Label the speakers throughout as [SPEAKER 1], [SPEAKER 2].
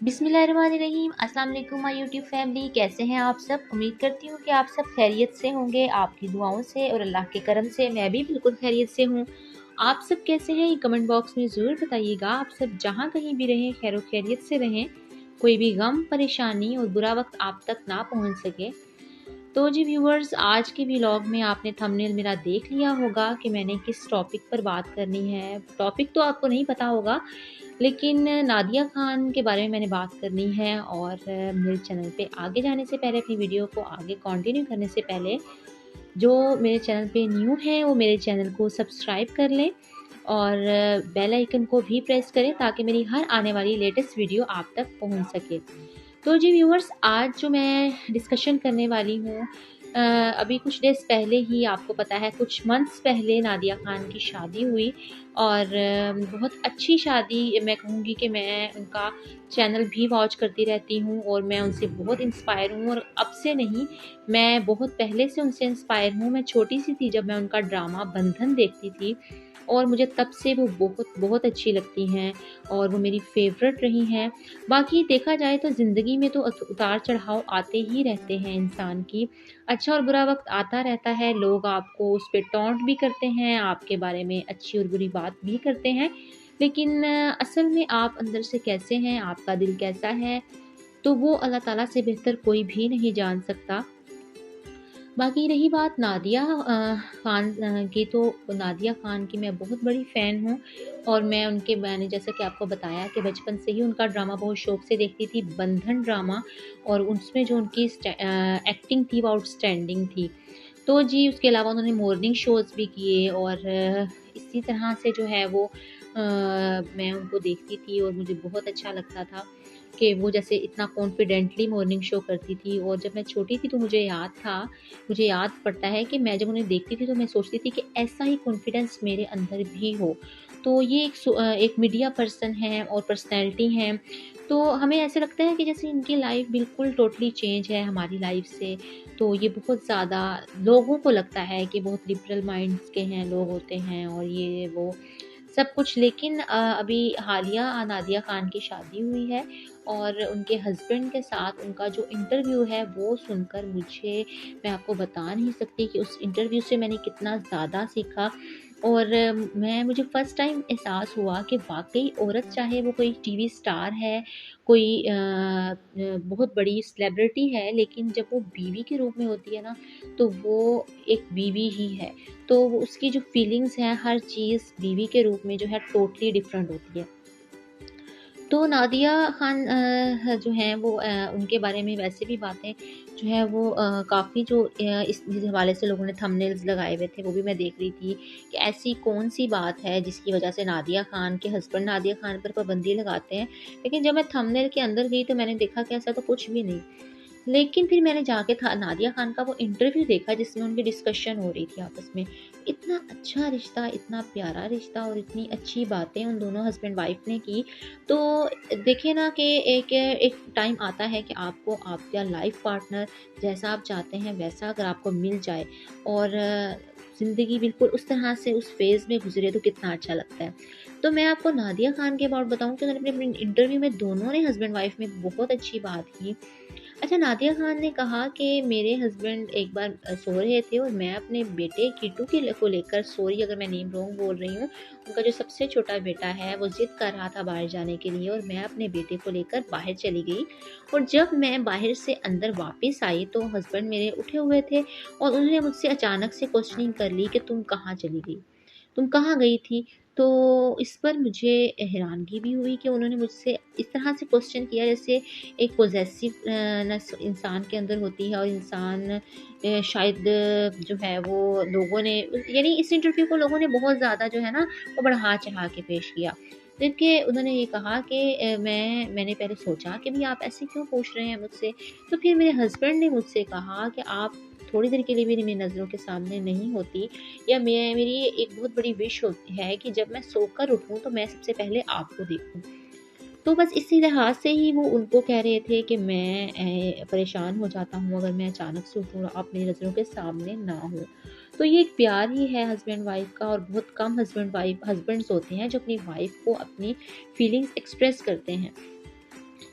[SPEAKER 1] बिस्मिल्लाहिर्रहमानिर्रहीम। अस्सलाम वालेकुम माय यूट्यूब फैमिली, कैसे हैं आप सब। उम्मीद करती हूँ कि आप सब खैरियत से होंगे। आपकी दुआओं से और अल्लाह के करम से मैं भी बिल्कुल खैरियत से हूँ। आप सब कैसे हैं ये कमेंट बॉक्स में ज़रूर बताइएगा। आप सब जहाँ कहीं भी रहें खैर खैरियत से रहें, कोई भी गम परेशानी और बुरा वक्त आप तक ना पहुँच सके। तो जी व्यूवर्स, आज के व्लॉग में आपने थंबनेल मेरा देख लिया होगा कि मैंने किस टॉपिक पर बात करनी है। टॉपिक तो आपको नहीं पता होगा, लेकिन नादिया खान के बारे में मैंने बात करनी है। और मेरे चैनल पे आगे जाने से पहले, अपनी वीडियो को आगे कंटिन्यू करने से पहले, जो मेरे चैनल पे न्यू है वो मेरे चैनल को सब्सक्राइब कर लें और बेल आइकन को भी प्रेस करें ताकि मेरी हर आने वाली लेटेस्ट वीडियो आप तक पहुंच सके। तो जी व्यूअर्स, आज जो मैं डिस्कशन करने वाली हूँ, अभी कुछ डेज़ पहले ही, आपको पता है कुछ मंथ्स पहले नादिया खान की शादी हुई। और बहुत अच्छी शादी, मैं कहूँगी कि मैं उनका चैनल भी वॉच करती रहती हूँ और मैं उनसे बहुत इंस्पायर हूँ। और अब से नहीं, मैं बहुत पहले से उनसे इंस्पायर हूँ। मैं छोटी सी थी जब मैं उनका ड्रामा बंधन देखती थी और मुझे तब से वो बहुत बहुत अच्छी लगती हैं और वो मेरी फेवरेट रही हैं। बाकी देखा जाए तो ज़िंदगी में तो उतार चढ़ाव आते ही रहते हैं इंसान की। अच्छा और बुरा वक्त आता रहता है, लोग आपको उस पे टॉन्ट भी करते हैं, आपके बारे में अच्छी और बुरी बात भी करते हैं। लेकिन असल में आप अंदर से कैसे हैं, आपका दिल कैसा है, तो वो अल्लाह ताला से बेहतर कोई भी नहीं जान सकता। बाकी रही बात नादिया खान की, तो नादिया खान की मैं बहुत बड़ी फ़ैन हूँ। और मैंने जैसा कि आपको बताया कि बचपन से ही उनका ड्रामा बहुत शौक़ से देखती थी, बंधन ड्रामा। और उसमें जो उनकी एक्टिंग थी वो आउटस्टैंडिंग थी। तो जी उसके अलावा उन्होंने मॉर्निंग शोज़ भी किए और इसी तरह से जो है वो मैं उनको देखती थी और मुझे बहुत अच्छा लगता था कि वो जैसे इतना कॉन्फिडेंटली मॉर्निंग शो करती थी। और जब मैं छोटी थी तो मुझे याद पड़ता है कि मैं जब उन्हें देखती थी तो मैं सोचती थी कि ऐसा ही कॉन्फिडेंस मेरे अंदर भी हो। तो ये एक मीडिया पर्सन है और पर्सनैलिटी हैं, तो हमें ऐसे लगता है कि जैसे इनकी लाइफ बिल्कुल टोटली चेंज है हमारी लाइफ से। तो ये बहुत ज़्यादा, लोगों को लगता है कि बहुत लिबरल माइंड्स के हैं लोग होते हैं और ये वो सब कुछ। लेकिन अभी हालिया नादिया खान की शादी हुई है और उनके हस्बैंड के साथ उनका जो इंटरव्यू है वो सुनकर मैं आपको बता नहीं सकती कि उस इंटरव्यू से मैंने कितना ज़्यादा सीखा। और मुझे फ़र्स्ट टाइम एहसास हुआ कि वाक़ई औरत, चाहे वो कोई टीवी स्टार है, कोई बहुत बड़ी सेलिब्रिटी है, लेकिन जब वो बीवी के रूप में होती है ना, तो वो एक बीवी ही है। तो वो उसकी जो फीलिंग्स हैं, हर चीज़ बीवी के रूप में जो है टोटली डिफरेंट होती है। तो नादिया खान जो हैं वो उनके बारे में वैसे भी बातें जो है वो काफ़ी जो इस हवाले से लोगों ने थंबनेल्स लगाए हुए थे, वो भी मैं देख रही थी कि ऐसी कौन-सी बात है जिसकी वजह से नादिया खान के हस्बैंड नादिया खान पर पाबंदी लगाते हैं। लेकिन जब मैं थंबनेल के अंदर गई तो मैंने देखा कि ऐसा तो कुछ भी नहीं। लेकिन फिर मैंने जाके था नादिया खान का वो इंटरव्यू देखा जिसमें उनकी डिस्कशन हो रही थी आपस में। इतना अच्छा रिश्ता, इतना प्यारा रिश्ता और इतनी अच्छी बातें उन दोनों हस्बैंड वाइफ ने की। तो देखिए ना कि एक एक टाइम आता है कि आपको आपका लाइफ पार्टनर जैसा आप चाहते हैं वैसा अगर आपको मिल जाए और ज़िंदगी बिल्कुल उस तरह से उस फ़ेज़ में गुज़रे तो कितना अच्छा लगता है। तो मैं आपको नादिया खान के अबाउट बताऊँ कि उन्होंने अपने इंटरव्यू में दोनों ने हस्बैंड वाइफ में बहुत अच्छी बात की। अच्छा, नादिया खान ने कहा कि मेरे हस्बैंड एक बार सो रहे थे और मैं अपने बेटे किट्टू को लेकर, सॉरी अगर मैं नेम रॉन्ग बोल रही हूँ, उनका जो सबसे छोटा बेटा है वो ज़िद कर रहा था बाहर जाने के लिए और मैं अपने बेटे को लेकर बाहर चली गई। और जब मैं बाहर से अंदर वापस आई तो हस्बैंड मेरे उठे हुए थे और उन्होंने मुझसे अचानक से क्वेश्चनिंग कर ली कि तुम कहाँ चली गई? तुम कहाँ गई थी? तो इस पर मुझे हैरानगी भी हुई कि उन्होंने मुझसे इस तरह से क्वेश्चन किया जैसे एक पॉसेसिव नेस इंसान के अंदर होती है। और इंसान शायद जो है वो लोगों ने, यानी इस इंटरव्यू को लोगों ने बहुत ज़्यादा जो है ना वो बढ़ा-चढ़ा के पेश किया। जबकि उन्होंने ये कहा कि मैंने पहले सोचा कि भई आप ऐसे क्यों पूछ रहे हैं मुझसे? तो फिर मेरे हस्बैंड ने मुझसे कहा कि आप थोड़ी देर के लिए भी मेरी नज़रों के सामने नहीं होती, या मेरी एक बहुत बड़ी विश होती है कि जब मैं सोकर उठूँ तो मैं सबसे पहले आपको देखूँ। तो बस इसी लिहाज से ही वो उनको कह रहे थे कि मैं परेशान हो जाता हूँ अगर मैं अचानक से उठूँ और आप मेरी नज़रों के सामने ना हो। तो ये एक प्यार ही है हस्बैंड वाइफ का, और बहुत कम हस्बैंड्स होते हैं जो अपनी वाइफ को अपनी फीलिंग्स एक्सप्रेस करते हैं।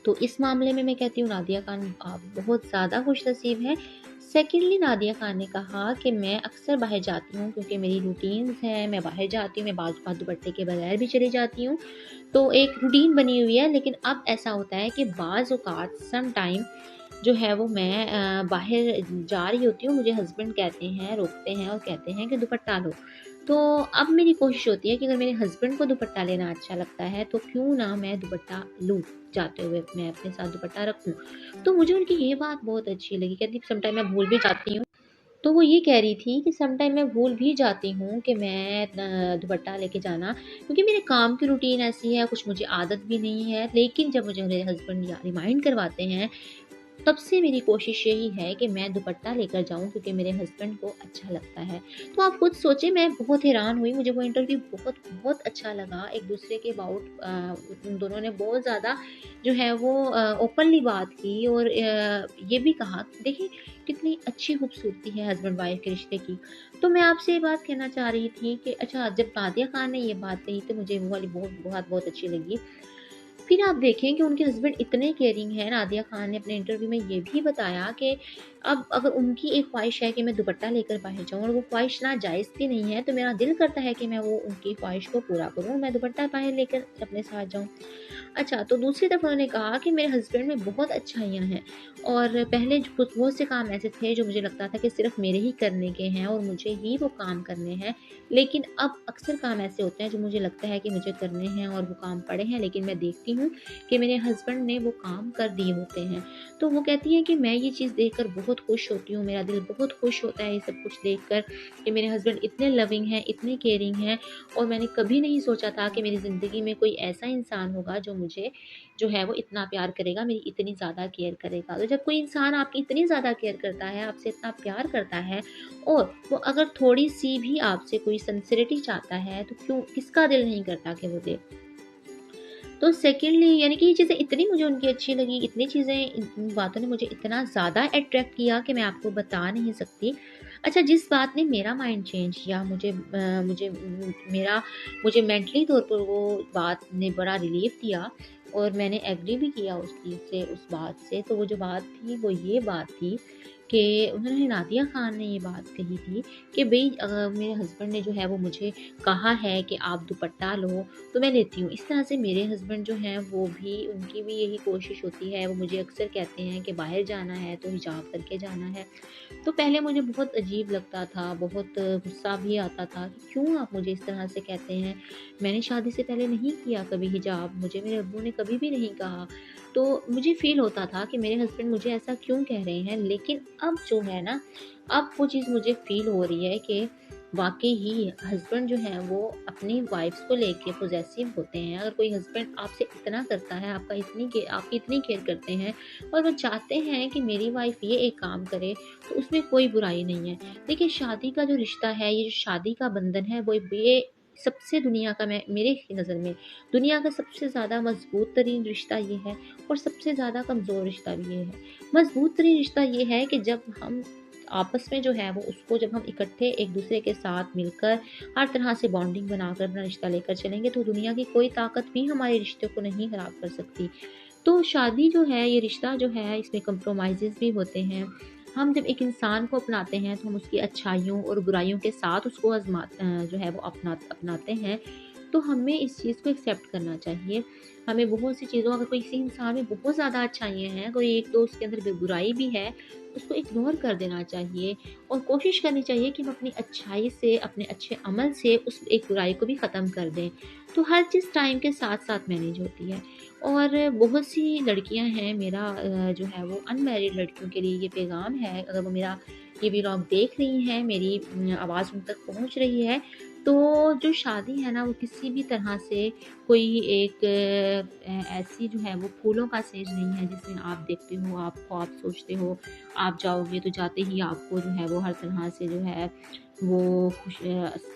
[SPEAKER 1] तो इस मामले में मैं कहती हूँ नादिया खान आप बहुत ज़्यादा खुशनसीब हैं। सेकेंडली नादिया खान ने कहा कि मैं अक्सर बाहर जाती हूँ क्योंकि मेरी रूटीन्स हैं, मैं बाहर जाती हूँ, मैं बाज़ बात दुपट्टे के बगैर भी चली जाती हूँ। तो एक रूटीन बनी हुई है, लेकिन अब ऐसा होता है कि बाज़ औक़ात सम टाइम जो है वो मैं बाहर जा रही होती हूँ, मुझे हस्बैंड कहते हैं, रोकते हैं और कहते हैं कि दुपट्टा लो। तो अब मेरी कोशिश होती है कि अगर मेरे हस्बैंड को दुपट्टा लेना अच्छा लगता है, तो क्यों ना मैं दुपट्टा लूँ, जाते हुए मैं अपने साथ दुपट्टा रखूँ। तो मुझे उनकी ये बात बहुत अच्छी लगी, कहती सम टाइम मैं भूल भी जाती हूँ। तो वो ये कह रही थी कि सम टाइम मैं भूल भी जाती हूँ कि मैं दुपट्टा लेके जाना, क्योंकि मेरे काम की रूटीन ऐसी है, कुछ मुझे आदत भी नहीं है। लेकिन जब मुझे मेरे हस्बैंड या रिमाइंड करवाते हैं, तब से मेरी कोशिश यही है कि मैं दुपट्टा लेकर जाऊँ क्योंकि मेरे हस्बैंड को अच्छा लगता है। तो आप खुद सोचिए, मैं बहुत हैरान हुई, मुझे वो इंटरव्यू बहुत बहुत अच्छा लगा। एक-दूसरे के अबाउट उन दोनों ने बहुत ज़्यादा जो है वो ओपनली बात की और ये भी कहा देखिए कितनी अच्छी खूबसूरती है हस्बैंड वाइफ के रिश्ते की। तो मैं आपसे ये बात कहना चाह रही थी कि अच्छा, जब नादिया खान ने ये बात कही तो मुझे वो वाली बहुत बहुत अच्छी लगी। फिर आप देखें कि उनके हस्बैंड इतने केयरिंग हैं, नादिया खान ने अपने इंटरव्यू में ये भी बताया कि अब अगर उनकी एक ख्वाहिश है कि मैं दुपट्टा लेकर बाहर जाऊँ और वो ख्वाहिश नाजायज़ भी नहीं है, तो मेरा दिल करता है कि मैं वो उनकी ख्वाहिश को पूरा करूँ, मैं दुपट्टा बाहर लेकर अपने साथ जाऊँ। अच्छा, तो दूसरी तरफ उन्होंने कहा कि मेरे हस्बैंड में बहुत अच्छाइयाँ हैं और पहले जो कुछ बहुत से काम ऐसे थे जो मुझे लगता था कि सिर्फ़ मेरे ही करने के हैं और मुझे ही वो काम करने हैं। लेकिन अब अक्सर काम ऐसे होते हैं जो मुझे लगता है कि मुझे करने हैं और वो काम पड़े हैं, लेकिन मैं देखती हूँ कि मेरे हस्बैंड ने वो काम कर दिए होते हैं। तो वो कहती हैं कि मैं ये चीज़ देखकर बहुत खुश होती हूँ, मेरा दिल बहुत खुश होता है ये सब कुछ देखकर कि मेरे हस्बैंड इतने लविंग हैं, इतने केयरिंग हैं और मैंने कभी नहीं सोचा था कि मेरी ज़िंदगी में कोई ऐसा इंसान होगा जो मुझे जो है वो इतना प्यार करेगा, मेरी इतनी ज़्यादा केयर करेगा। तो जब कोई इंसान आपकी इतनी ज़्यादा केयर करता है, आपसे इतना प्यार करता है और वो अगर थोड़ी-सी भी आपसे कोई सिंसियरिटी चाहता है, तो क्यों किसका दिल नहीं करता कि वो दे। तो सेकेंडली यानी कि ये चीज़ें इतनी मुझे उनकी अच्छी लगी, इतनी चीज़ें इन बातों ने मुझे इतना ज़्यादा अट्रैक्ट किया कि मैं आपको बता नहीं सकती। अच्छा, जिस बात ने मेरा माइंड चेंज किया, मुझे मेंटली तौर पर वो बात ने बड़ा रिलीफ़ दिया और मैंने एग्री भी किया उस चीज़ से, उस बात से। तो वो जो बात थी, वो ये बात थी कि उन्होंने नादिया खान ने ये बात कही थी कि भई मेरे हस्बैंड ने जो है वो मुझे कहा है कि आप दुपट्टा लो, तो मैं लेती हूँ। इस तरह से मेरे हस्बैंड जो हैं वो भी उनकी भी यही कोशिश होती है, वो मुझे अक्सर कहते हैं कि बाहर जाना है तो हिजाब करके जाना है। तो पहले मुझे बहुत अजीब लगता था, बहुत गुस्सा भी आता था कि क्यों आप मुझे इस तरह से कहते हैं? मैंने शादी से पहले नहीं किया कभी हिजाब, मुझे मेरे अब्बू ने कभी भी नहीं कहा। तो मुझे फ़ील होता था कि मेरे हस्बैंड मुझे ऐसा क्यों कह रहे हैं? लेकिन अब जो है ना, अब वो चीज़ मुझे फ़ील हो रही है कि वाक़ई ही हस्बैंड जो हैं वो अपनी वाइफ़्स को लेके पॉसेसिव होते हैं। अगर कोई हस्बैंड आपसे इतना करता है, आपकी इतनी केयर करते हैं और वो चाहते हैं कि मेरी वाइफ़ ये एक काम करे, तो उसमें कोई बुराई नहीं है। देखिए, शादी का जो रिश्ता है, ये जो शादी का बंधन है, वो ये सबसे दुनिया का मैं मेरे नज़र में दुनिया का सबसे ज़्यादा मज़बूत तरीन रिश्ता ये है और सबसे ज़्यादा कमज़ोर रिश्ता भी ये है। मज़बूत तरीन रिश्ता ये है कि जब हम आपस में जो है वो उसको जब हम इकट्ठे एक-दूसरे के साथ मिलकर हर तरह से बॉन्डिंग बनाकर अपना रिश्ता लेकर चलेंगे, तो दुनिया की कोई ताकत भी हमारे रिश्ते को नहीं ख़राब कर सकती। तो शादी जो है, ये रिश्ता जो है, इसमें कंप्रोमाइज़ेज़ भी होते हैं। हम जब एक इंसान को अपनाते हैं तो हम उसकी अच्छाइयों और बुराइयों के साथ उसको जो है वो अपनाते हैं। तो हमें इस चीज़ को एक्सेप्ट करना चाहिए। हमें बहुत सी चीज़ों अगर कोई किसी इंसान में बहुत ज़्यादा अच्छाइयाँ हैं, कोई एक तो उसके अंदर बुराई भी है, उसको इग्नोर कर देना चाहिए और कोशिश करनी चाहिए कि हम अपनी अच्छाई से, अपने अच्छे अमल से उस एक बुराई को भी ख़त्म कर दें। तो हर चीज़ टाइम के साथ-साथ मैनेज होती है और बहुत सी लड़कियाँ हैं, मेरा जो है वो अनमैरिड लड़कियों के लिए ये पैगाम है, अगर वो मेरा ये व्लॉग देख रही हैं, मेरी आवाज़ उन तक पहुँच रही है, तो जो शादी है ना, वो किसी भी तरह से कोई एक ऐसी जो है वो फूलों का सेज नहीं है जिसमें आप देखते हो, आपको आप सोचते हो, आप जाओगे तो जाते ही आपको जो है वो हर तरह से जो है वो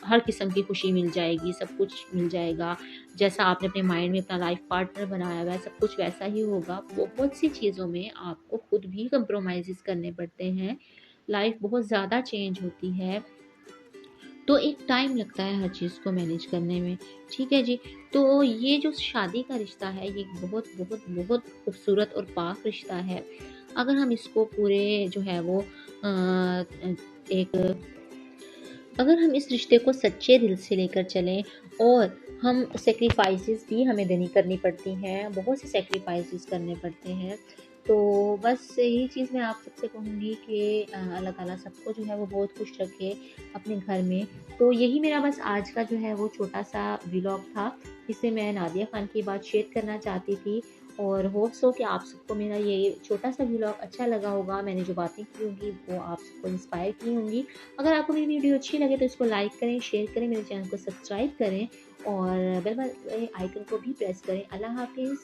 [SPEAKER 1] हर किस्म की खुशी मिल जाएगी, सब कुछ मिल जाएगा। जैसा आपने अपने माइंड में अपना लाइफ़ पार्टनर बनाया हुआ है, सब कुछ वैसा ही होगा। बहुत सी चीज़ों में आपको खुद भी कंप्रोमाइज़ेज़ करने पड़ते हैं। लाइफ़ बहुत ज़्यादा चेंज होती है। तो एक टाइम लगता है हर चीज़ को मैनेज करने में। ठीक है जी। तो ये जो शादी का रिश्ता है ये बहुत बहुत बहुत खूबसूरत और पाक रिश्ता है। अगर हम इसको पूरे जो है वो एक अगर हम इस रिश्ते को सच्चे दिल से लेकर चलें और हम सैक्रिफाइसेस भी हमें देनी करनी पड़ती हैं, बहुत से सैक्रिफाइसेस करने पड़ते हैं। तो बस यही चीज़ मैं आप सबसे कहूँगी कि अल्लाह ताला सबको जो है वो बहुत खुश रखे अपने घर में। तो यही मेरा बस आज का जो है वो छोटा-सा व्लॉग था, जिससे मैं नादिया ख़ान की बात शेयर करना चाहती थी और होप्स हो कि आप सबको मेरा ये छोटा-सा व्लॉग अच्छा लगा होगा। मैंने जो बातें की होंगी वो आप सबको इंस्पायर की होंगी। अगर आपको मेरी वीडियो अच्छी लगे तो इसको लाइक करें, शेयर करें, मेरे चैनल को सब्सक्राइब करें और बेल आइकन को भी प्रेस करें। अल्लाह हाफ़िज़।